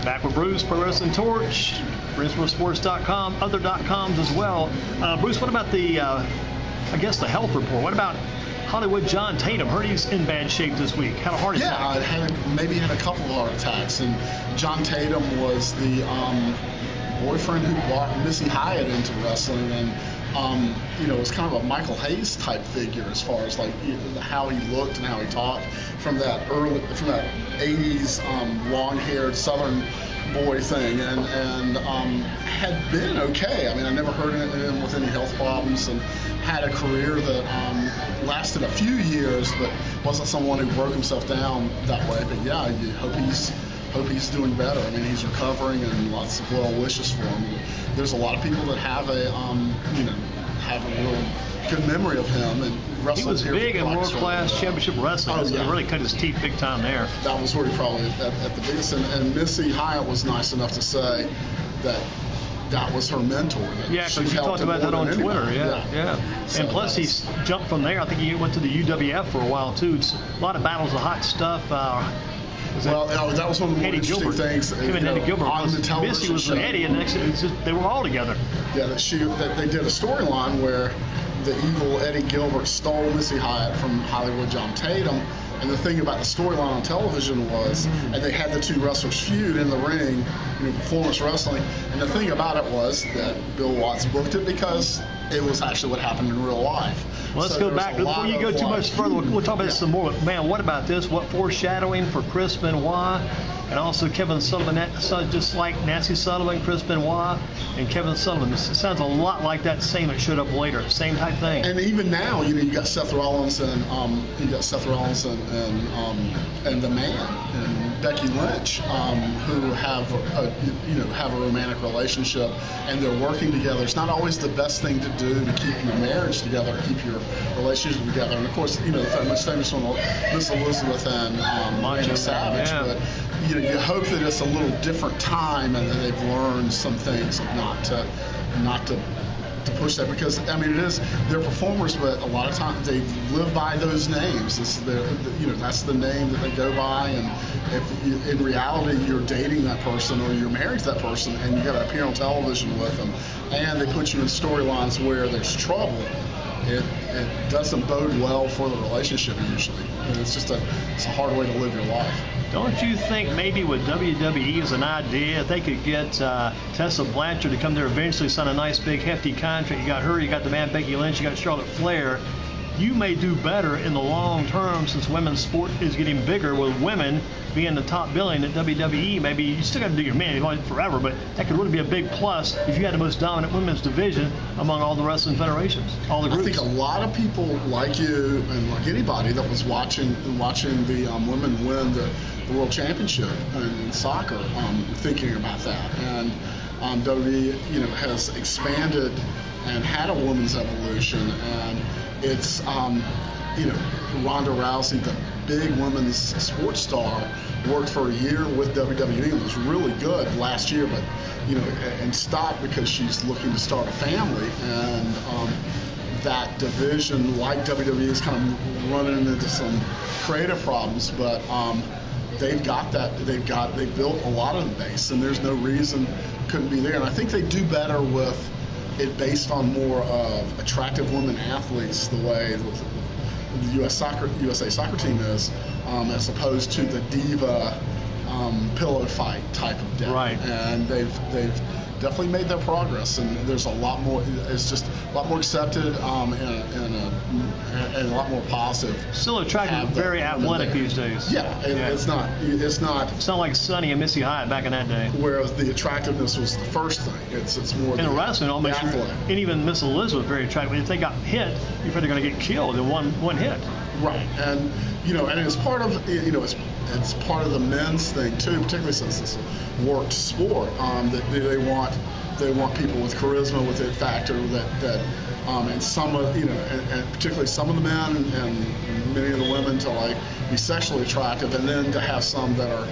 Back with Bruce, Pro Wrestling Torch, BruceWorldSports.com, other .coms as well. Bruce, what about the, I guess the health report? What about Hollywood John Tatum? Heard he's in bad shape this week. Had a heart attack. Yeah, maybe had a couple of heart attacks. And John Tatum was the boyfriend who brought Missy Hyatt into wrestling, and it was kind of a Michael Hayes type figure as far as like how he looked and how he talked from that 80s long-haired Southern boy thing, and had been okay. I mean, I never heard of him with any health problems, and had a career that lasted a few years, but wasn't someone who broke himself down that way. But yeah, you hope he's doing better. I mean, he's recovering, and lots of well wishes for him. There's a lot of people that have have a real good memory of him, and he was big in world-class championship wrestling. Oh, yeah. He really cut his teeth big time there. That was where he probably at the biggest. And Missy Hyatt was nice enough to say that was her mentor. Yeah, because she talked about that on Twitter. Yeah. So and plus, he jumped from there. I think he went to the UWF for a while too. A lot of battles of hot stuff. That was one of the more interesting things. Him and Eddie Gilbert. On the television Missy was with Eddie, and next they were all together. Yeah, that they did a storyline where the evil Eddie Gilbert stole Missy Hyatt from Hollywood John Tatum. And the thing about the storyline on television was, and they had the two wrestlers feud in the ring, performance wrestling. And the thing about it was that Bill Watts booked it because it was actually what happened in real life. Well, let's go back. Before you go too much further, we'll talk about this some more. Man, what about this? What foreshadowing for Chris Benoit and also Kevin Sullivan, just like Nancy Sullivan, Chris Benoit, and Kevin Sullivan. It sounds a lot like that same that showed up later. Same type thing. And even now, you got Seth Rollins and the Man and Becky Lynch, who have a romantic relationship, and they're working together. It's not always the best thing to do to keep your marriage together, keep your relationship together. And of course, the most famous one, Miss Elizabeth and Randy Savage. Yeah. But you hope that it's a little different time, and that they've learned some things of not to push that, because I mean they're performers, but a lot of times they live by those names. That's the name that they go by, and if in reality you're dating that person or you're married to that person and you got to appear on television with them, and they put you in storylines where there's trouble, it doesn't bode well for the relationship usually. It's a hard way to live your life. Don't you think maybe with WWE as an idea, if they could get Tessa Blanchard to come there eventually, sign a nice big hefty contract? You got her, you got the man Becky Lynch, you got Charlotte Flair. You may do better in the long term, since women's sport is getting bigger, with women being the top billing at WWE. Maybe you still got to do your man forever, but that could really be a big plus if you had the most dominant women's division among all the wrestling federations, all the groups. I think a lot of people like you and like anybody that was watching the women win the world championship in soccer, thinking about that. And WWE, has expanded and had a women's evolution, and it's Ronda Rousey, the big women's sports star, worked for a year with WWE and was really good last year, but and stopped because she's looking to start a family, and that division, like WWE, is kind of running into some creative problems, but they've got that. They've built a lot of the base, and there's no reason it couldn't be there. And I think they do better with it based on more of attractive women athletes, the way the USA soccer team is, as opposed to the diva pillow fight type of death. Right. And they've definitely made their progress, and there's a lot more. It's just a lot more accepted, and a lot more positive. Still attractive, very athletic these days. Yeah, it's not. It's not like Sonny and Missy Hyatt back in that day. Whereas the attractiveness was the first thing. It's more. In wrestling, almost, and even Miss Elizabeth very attractive. If they got hit, you're afraid they're going to get killed in one hit. Right, and and it's part of it's part of the men's thing too, particularly since it's a worked sport. That they want people with charisma, with it factor, and some of and particularly some of the men and many of the women to be sexually attractive, and then to have some that are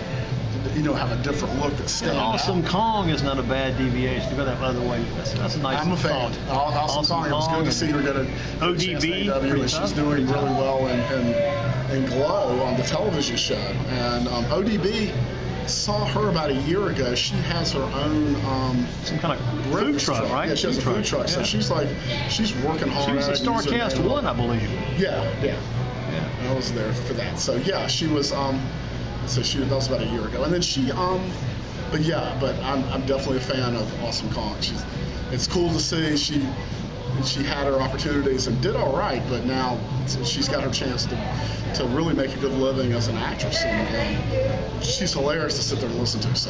have a different look that stand out. Awesome Kong is not a bad deviation to go that other way. That's a nice. I'm a fan. Awesome Kong. It was good to see her get a ODB. And she's doing really well and Glow on the television show. And ODB, saw her about a year ago. She has her own some kind of food truck, right? Yeah, she has a food truck. Yeah. So she's working hard. She was at a StarCast 1, I believe. Yeah. I was there for that. So yeah, she was. That was about a year ago, and then she. But I'm definitely a fan of Awesome Kong. It's cool to see she had her opportunities and did all right, but now she's got her chance to really make a good living as an actress, and she's hilarious to sit there and listen to. So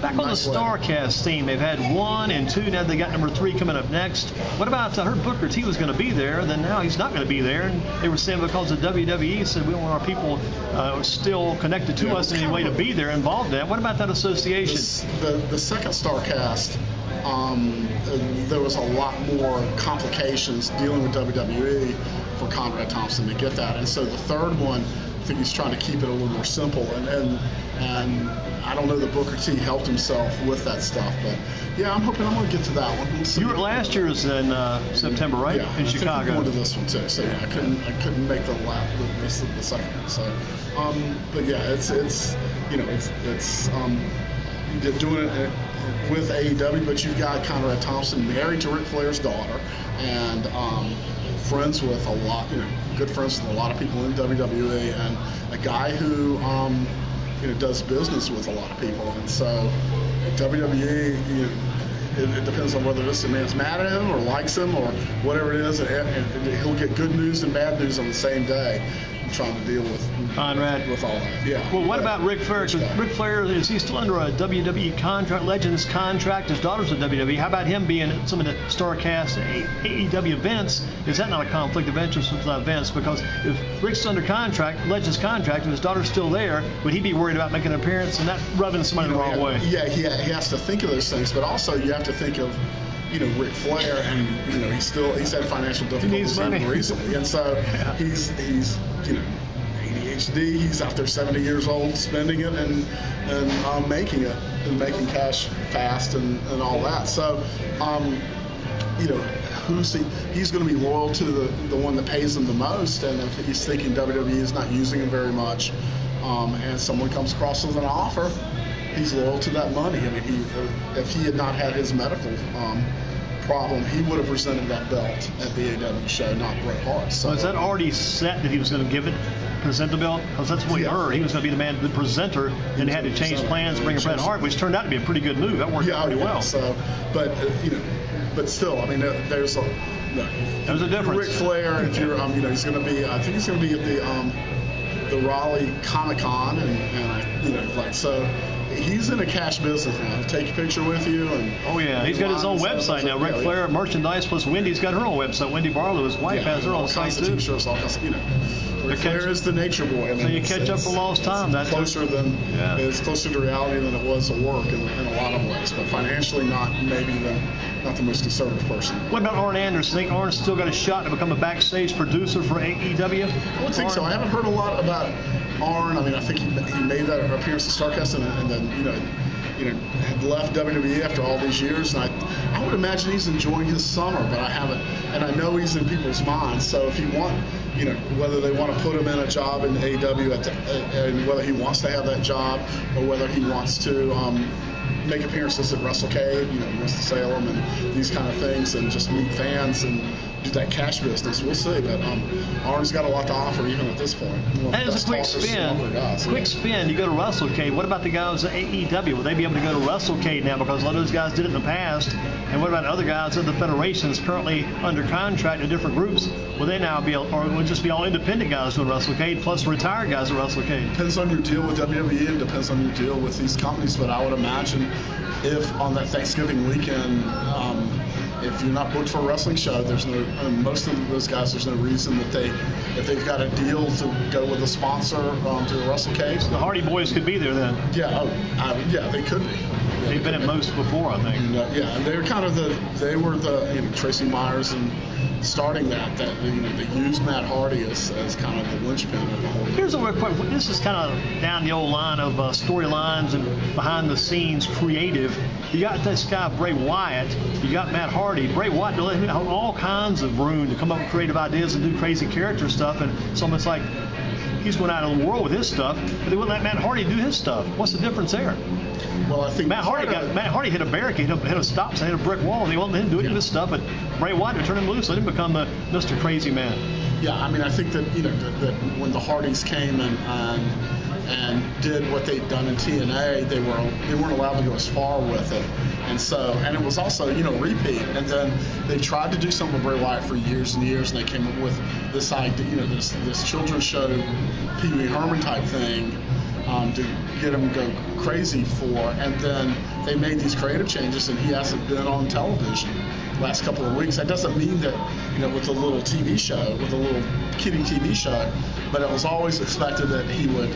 back on the StarCast theme, they've had 1 and 2. Now they got number 3 coming up next. What about I heard Booker T was going to be there, then now he's not going to be there, and they were saying because the WWE said we don't want our people still connected to us in any way to be there, involved in that. What about that association? The second StarCast. There was a lot more complications dealing with WWE for Conrad Thompson to get that, and so the third one, I think he's trying to keep it a little more simple, and I don't know that Booker T helped himself with that stuff, but yeah, I'm hoping I'm going to get to that one. You were at last year's in September, right? Yeah, in Chicago. I'm going to this one too. So yeah, I couldn't make the second one. So, but yeah, it's doing it with AEW, but you've got Conrad Thompson married to Ric Flair's daughter, and friends with good friends with a lot of people in WWE, and a guy who does business with a lot of people, and so WWE, it depends on whether this man's mad at him or likes him or whatever it is, and he'll get good news and bad news on the same day. Trying to deal with Conrad with all that. Yeah. Well, what about Ric Flair? Ric Flair, is he still under a WWE contract, Legends contract? His daughter's at WWE. How about him being at some of the StarCast AEW events? Is that not a conflict of interest with Vince? Because if Ric's under contract, Legends contract, and his daughter's still there, would he be worried about making an appearance and that rubbing somebody the wrong way? Yeah, he has to think of those things, but also you have to think of Ric Flair, and he's had financial difficulties recently, and so he's ADHD. He's out there 70 years old, spending it and making it and making cash fast and all that. So, he's going to be loyal to the one that pays him the most, and if he's thinking WWE is not using him very much, and someone comes across with an offer, he's loyal to that money. I mean, if he had not had his medical problem, he would have presented that belt at the AEW show, not Bret Hart. So is that already set that he was going to present the belt? Because that's what we heard. He was going to be the presenter, and had to change plans, bring Bret Hart, which turned out to be a pretty good move. That worked out pretty well. So, but still, I mean, there's a difference. Ric Flair, if you're, he's going to be. I think he's going to be at the Raleigh Comic Con, and so. He's in a cash business now. He'll take a picture with you. He's got his own website now. Ric Flair merchandise, plus Wendy's got her own website. Wendy Barlow, his wife, has her own site too. Ric Flair is the nature boy. So you catch up for lost time. It's closer to reality than it was at work in a lot of ways. But financially, not the most conservative person. What about Arn Anderson? Think Arn's still got a shot to become a backstage producer for AEW? I would think so. I haven't heard a lot about Arn. I mean, I think he made that appearance at StarCast and then had left WWE after all these years, and I would imagine he's enjoying his summer, but I haven't, and I know he's in people's minds. So if you want, whether they want to put him in a job in AEW and whether he wants to have that job or whether he wants to make appearances at WrestleCade, Winston-Salem and these kind of things, and just meet fans and do that cash business. We'll see, but Arn's got a lot to offer even at this point. That is a quick spin. Spin. You go to WrestleCade. What about the guys at AEW? Will they be able to go to WrestleCade now? Because a lot of those guys did it in the past. And what about other guys at the federations currently under contract in different groups? Will they now be, or will it just be all independent guys doing WrestleCade plus retired guys at WrestleCade? Depends on your deal with WWE and depends on your deal with these companies. But I would imagine if on that Thanksgiving weekend, if you're not booked for a wrestling show, there's most of those guys, there's no reason that if they've got a deal to go with a sponsor to the WrestleCade. So the Hardy Boys could be there then. Yeah, they could be. They've been at most before, I think. And they were kind of the Tracy Myers and starting that they used Matt Hardy as kind of the linchpin of the whole thing. Here's a real quick. This is kind of down the old line of storylines and behind the scenes creative. You got this guy Bray Wyatt. You got Matt Hardy. Bray Wyatt all kinds of room to come up with creative ideas and do crazy character stuff, and it's almost like he's going out in the world with his stuff, but they wouldn't let Matt Hardy do his stuff. What's the difference there? Well, I think Matt Hardy hit a barricade, hit a stop sign, hit a brick wall, and they won't let him do any of his stuff. But Bray Wyatt would turn him loose, let him become the Mr. Crazy Man. Yeah, I mean, I think that that when the Hardys came and did what they'd done in TNA, they weren't allowed to go as far with it, and it was also repeat. And then they tried to do something with Bray Wyatt for years and years, and they came up with this idea, this children's show, Pee Wee Herman type thing. To get him to go crazy for, and then they made these creative changes, and he hasn't been on television the last couple of weeks. That doesn't mean that, with a little TV show, with a little kiddie TV show, but it was always expected that he would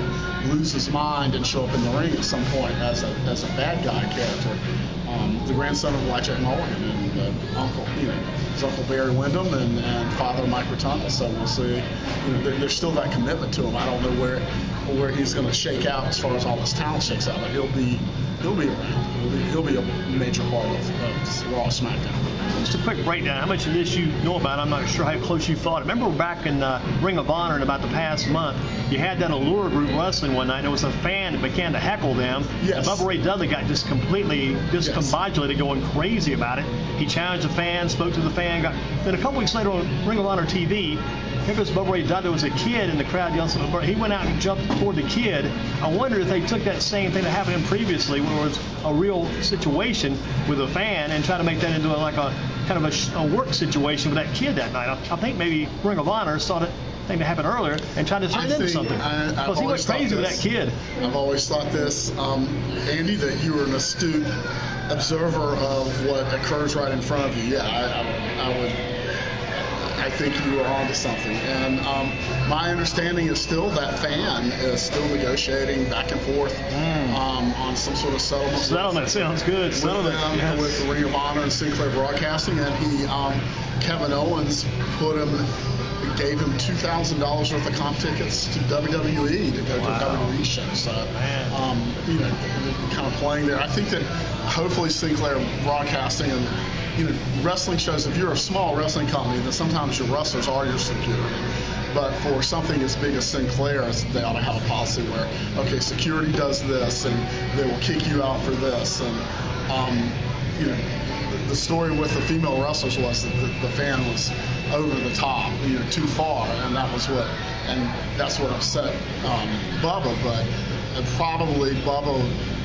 lose his mind and show up in the ring at some point as a bad guy character. The grandson of Elijah Mulligan and his uncle Barry Windham and father Mike Rotunda. So we'll see. There's still that commitment to him. I don't know where he's going to shake out as far as all his talent shakes out, but he'll be around. He'll be a major part of Raw SmackDown. Just a quick breakdown. How much of this you know about? I'm not sure how close you thought. Remember back in Ring of Honor in about the past month, you had that Allure Group wrestling one night. There was a fan that began to heckle them. Yes. And Bubba Ray Dudley got just completely discombobulated, going crazy about it. He challenged the fan, spoke to the fan. Then a couple weeks later on Ring of Honor TV, here goes Bubba Ray Dudley. There was a kid in the crowd yelling something. He went out and jumped toward the kid. I wonder if they took that same thing that happened to him previously, where it was a real situation with a fan, and tried to make that into like a kind of a work situation with that kid that night. I think maybe Ring of Honor saw that thing that happened earlier and tried to turn it into something. Because he went crazy with that kid. I've always thought this, Andy, that you were an astute observer of what occurs right in front of you. Yeah, I think you were onto something. And my understanding is still that fan is still negotiating back and forth on some sort of settlement. Settlement sounds good. With Ring of Honor and Sinclair Broadcasting, and Kevin Owens gave him $2,000 worth of comp tickets to WWE to go to a WWE show. So, kind of playing there. I think that hopefully Sinclair Broadcasting and wrestling shows, if you're a small wrestling company, then sometimes your wrestlers are your security. But for something as big as Sinclair, they ought to have a policy where, okay, security does this, and they will kick you out for this. And, the story with the female wrestlers was that the fan was over the top, too far, and that's what upset Bubba. But probably Bubba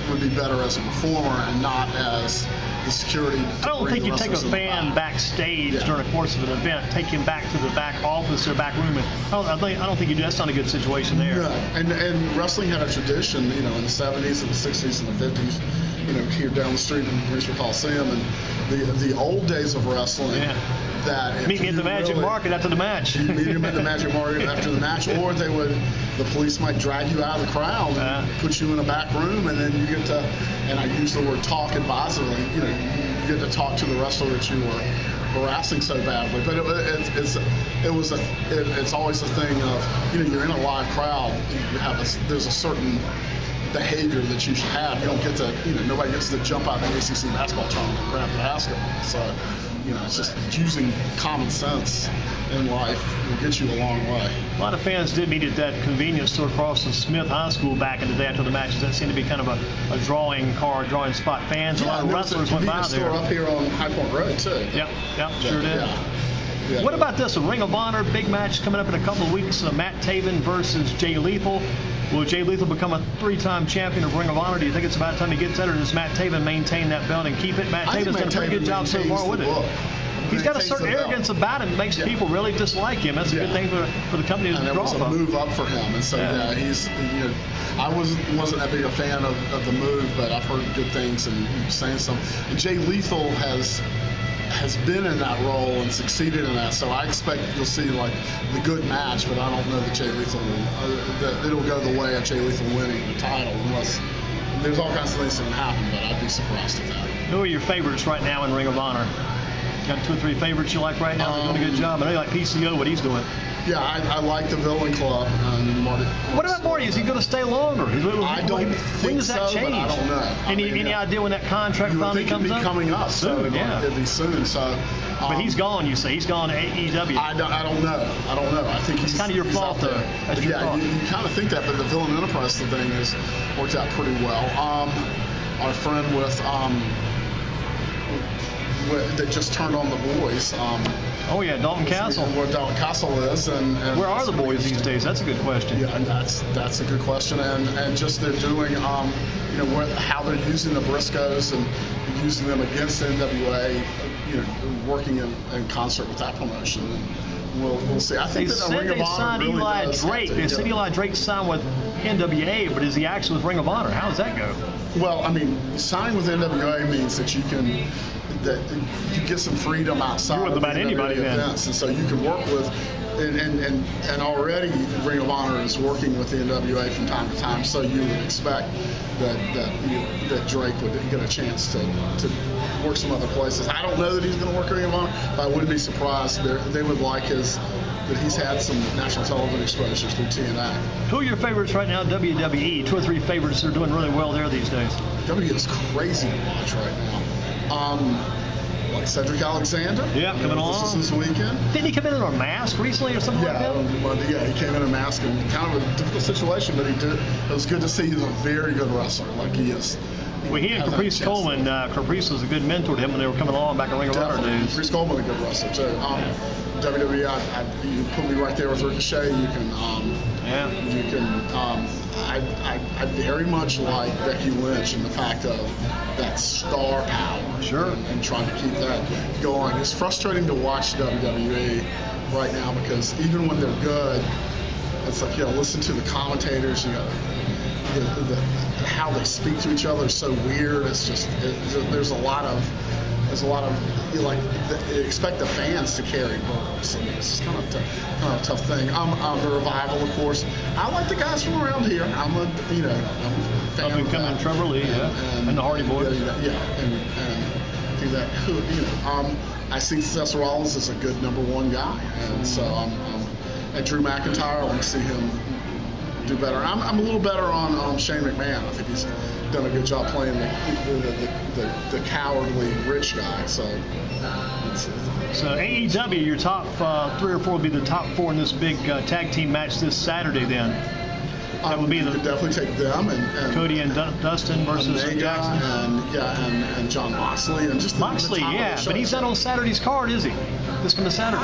would be better as a performer and not as the security. I don't think you take a fan backstage during the course of an event, take him back to the back office or back room. I don't think you do. That's not a good situation there. No. And wrestling had a tradition, in the 70s and the 60s and the 50s. Here down the street in Greensboro Coliseum, and the old days of wrestling. Yeah. That meet me at the Magic Market after the match. You meet him at the Magic Market after the match, or the police might drag you out of the crowd and put you in a back room, and then you get to, and I use the word talk advisedly, you get to talk to the wrestler that you were harassing so badly. But it's always a thing of, you're in a live crowd, there's a certain behavior that you should have. You don't get to, nobody gets to jump out of the ACC basketball tournament and grab the basketball. So, it's just using common sense in life will get you a long way. A lot of fans did meet at that convenience store across from Smith High School back in the day after the matches. That seemed to be kind of a drawing spot. Fans, a lot of wrestlers went by there. Store up here on High Point Road, too. Yep, sure did. Yeah, what about this? A Ring of Honor big match coming up in a couple of weeks. Matt Taven versus Jay Lethal. Will Jay Lethal become a 3-time champion of Ring of Honor? Do you think it's about time he gets that, or does Matt Taven maintain that belt and keep it? Matt Taven's done a pretty good job so far with it. He's got a certain arrogance about him that makes people really dislike him. That's a good thing for the company to draw from. And it was a move up for him. And so, he's, I wasn't that big a fan of the move, but I've heard good things and saying some. And Jay Lethal has been in that role and succeeded in that, so I expect you'll see like the good match, but I don't know that Jay Lethal that it'll go the way of Jay Lethal winning the title, unless there's all kinds of things that can happen, but I'd be surprised at that. Who are your favorites right now in Ring of Honor? Got 2 or 3 favorites you like right now? They're doing a good job. I know you like PCO, what he's doing. Yeah, I like the Villain Club. And Marty. What about Marty? Is he going to stay longer? I don't think when does that so, change? but I don't know. Any idea when that contract you would finally think comes it'd be up? coming up soon. Yeah, it'd be soon. So, but he's gone. You say he's gone to AEW. I don't know. I think it's kind of your fault, though. That's your fault. You kind of think that, but the Villain Enterprise thing has worked out pretty well. Our friend that just turned on the boys. Oh yeah, Dalton Castle. Where Dalton Castle is, and where are the boys these days? That's a good question. Yeah, and that's a good question, and just they're doing, how they're using the Briscoes and using them against NWA, working in concert with that promotion. And we'll see. I think that Ring of Honor really does have to, They said Eli Drake signed with NWA, but is he actually with Ring of Honor? How does that go? Well, I mean, signing with NWA means that you get some freedom outside You're with of about the anybody events, then. and so you can work with, and already Ring of Honor is working with the NWA from time to time. So you would expect that Drake would get a chance to work some other places. I don't know that he's going to work Ring of Honor, but I wouldn't be surprised. They would like that he's had some national television exposures through TNA. Who are your favorites right now in WWE? 2 or 3 favorites that are doing really well there these days. WWE is crazy to watch right now. Like Cedric Alexander. Yeah, coming along. This is his weekend. Didn't he come in a mask recently or something like that? Yeah, he came in a mask and kind of a difficult situation, but he did. It was good to see he's a very good wrestler, like he is. Well, he and Caprice Coleman, Caprice was a good mentor to him when they were coming along back in Ring of Honor days. Caprice Coleman, a good wrestler too. WWE, you put me right there with Ricochet. You can, I very much like Becky Lynch and the fact of that star power. Sure. And trying to keep that going. It's frustrating to watch WWE right now because even when they're good, it's like listen to the commentators. How they speak to each other is so weird. It's just there's a lot of you expect the fans to carry books. I mean, it's kind of a tough thing. The Revival, of course. I like the guys from around here. I'm a fan of that. Trevor Lee, and the Hardy Boys. And do that. I see Seth Rollins as a good #1 guy, and so and Drew McIntyre. I want to see him do better. I'm a little better on Shane McMahon. I think he's done a good job playing the cowardly rich guy. So AEW, your top 3 or 4 will be the top 4 in this big tag team match this Saturday. Then that would be you could definitely take them and Cody and Dustin versus Jackson and John Moxley and just Moxley, but he's not on Saturday's card, is he? This coming Saturday.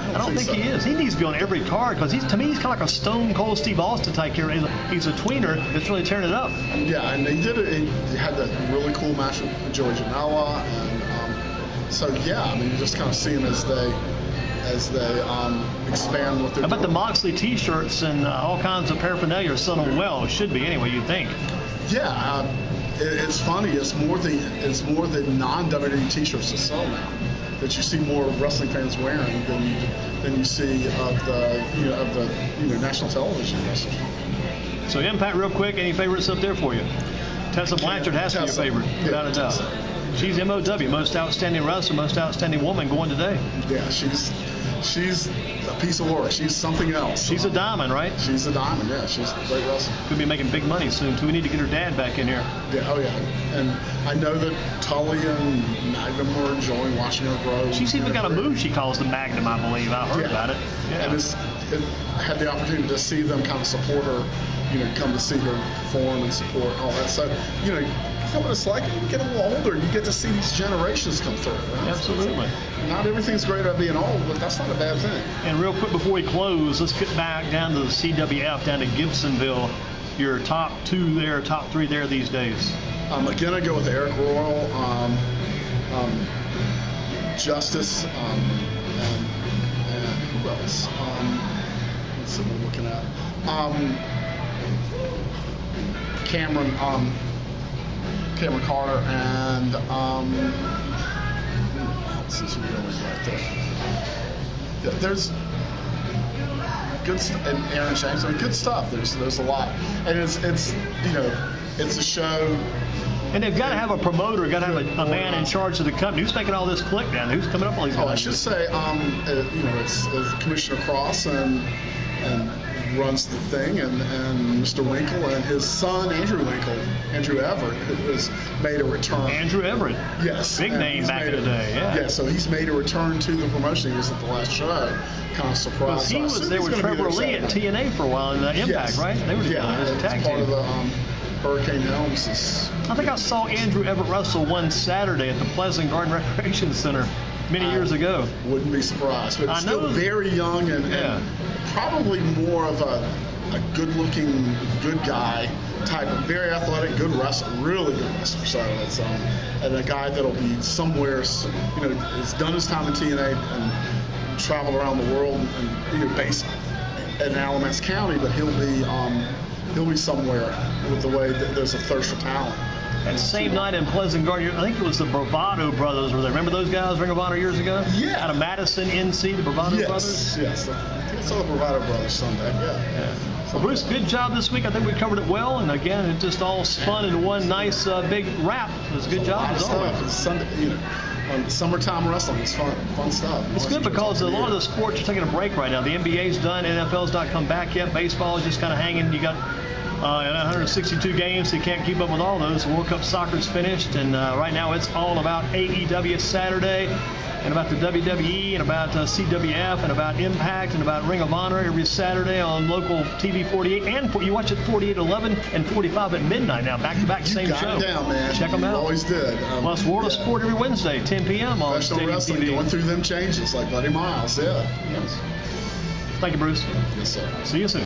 I don't think he is. He needs to be on every card because to me he's kind of like a Stone Cold Steve Austin type character. He's a tweener that's really tearing it up. Yeah, and he had that really cool match with Joey Janela, and so I mean you just kind of see him as they expand what they're doing. How about the Moxley T-shirts and all kinds of paraphernalia are selling well? It should be anyway, you'd think. Yeah, it's funny. It's more the non-WWE T-shirts that sell now. That you see more wrestling fans wearing than you see of the national television wrestlers. So Impact, real quick, any favorites up there for you? Tessa Blanchard has to be your favorite, without a doubt. She's MOW, most outstanding wrestler, most outstanding woman going today. Yeah, she's a piece of work. She's something else. She's a diamond, right? She's a diamond, yeah. She's a great wrestler. Could be making big money soon, too. We need to get her dad back in here. Yeah, And I know that Tully and Magnum were enjoying watching her grow. She's even got a move she calls the Magnum, I believe. I heard about it. Yeah. And I had the opportunity to see them kind of support her, come to see her perform and support all that. So, you know what it's like? You get a little older, you get to see these generations come through. Right? Absolutely. Not everything's great about being old, but that's not a bad thing. And real quick before we close, let's get back down to the CWF, down to Gibsonville. Your top 2 there, top 3 there these days. Again, I go with Eric Royal, Justice, and who else? Let's see what I'm looking at. Cameron Carter, and who else is really right there? Yeah, there's good and Aaron James. I mean, good stuff. There's a lot, and it's a show And they've got to have a promoter, got to have a man in charge of the company. Who's making all this click down? Who's coming up with all these I ideas? should say, it's Commissioner Cross and runs the thing, and Mr. Winkle and his son Andrew Everett, has made a return. Andrew Everett. Yes. Big name back in the day. Yeah. Yeah. So he's made a return to the promotion. He was at the last show. Kind of surprised. He was there with Trevor Lee at TNA for a while in Impact, yes. right? They were together as a tag team. Part of the Hurricane Helms. I think I saw Andrew Everett wrestle one Saturday at the Pleasant Garden Recreation Center many years ago. Wouldn't be surprised. But still very young and probably more of a good-looking, good guy type of very athletic, good wrestler, really good wrestler. So it's and a guy that'll be somewhere, has done his time in TNA and traveled around the world and based in Alamance County, but he'll be somewhere with the way that there's a thirst for talent. That same night in Pleasant Garden, I think it was the Bravado Brothers were there. Remember those guys, Ring of Honor years ago? Yeah. Out of Madison, NC, the Bravado Brothers? Yes. I think I saw the Bravado Brothers Sunday. Yeah. Well, Bruce, good job this week. I think we covered it well. And again, it just all spun into one nice big wrap. It was a good job as always. It's Sunday, summertime wrestling is fun stuff. It's good because a lot of the sports are taking a break right now. The NBA's done, NFL's not come back yet. Baseball is just kind of hanging. You got 162 games, so you can't keep up with all those. The World Cup soccer's finished, and right now it's all about AEW Saturday, and about the WWE, and about CWF, and about Impact, and about Ring of Honor every Saturday on local TV 48, and you watch it 48, 11, and 45 at midnight now, back-to-back, same show. You got it down, man. Check them out. Always did. Plus World of Sport every Wednesday, 10 p.m. on Professional Stadium wrestling, TV. going through them changes like Buddy Miles. Yeah. Yes. Thank you, Bruce. Yes, sir. See you soon.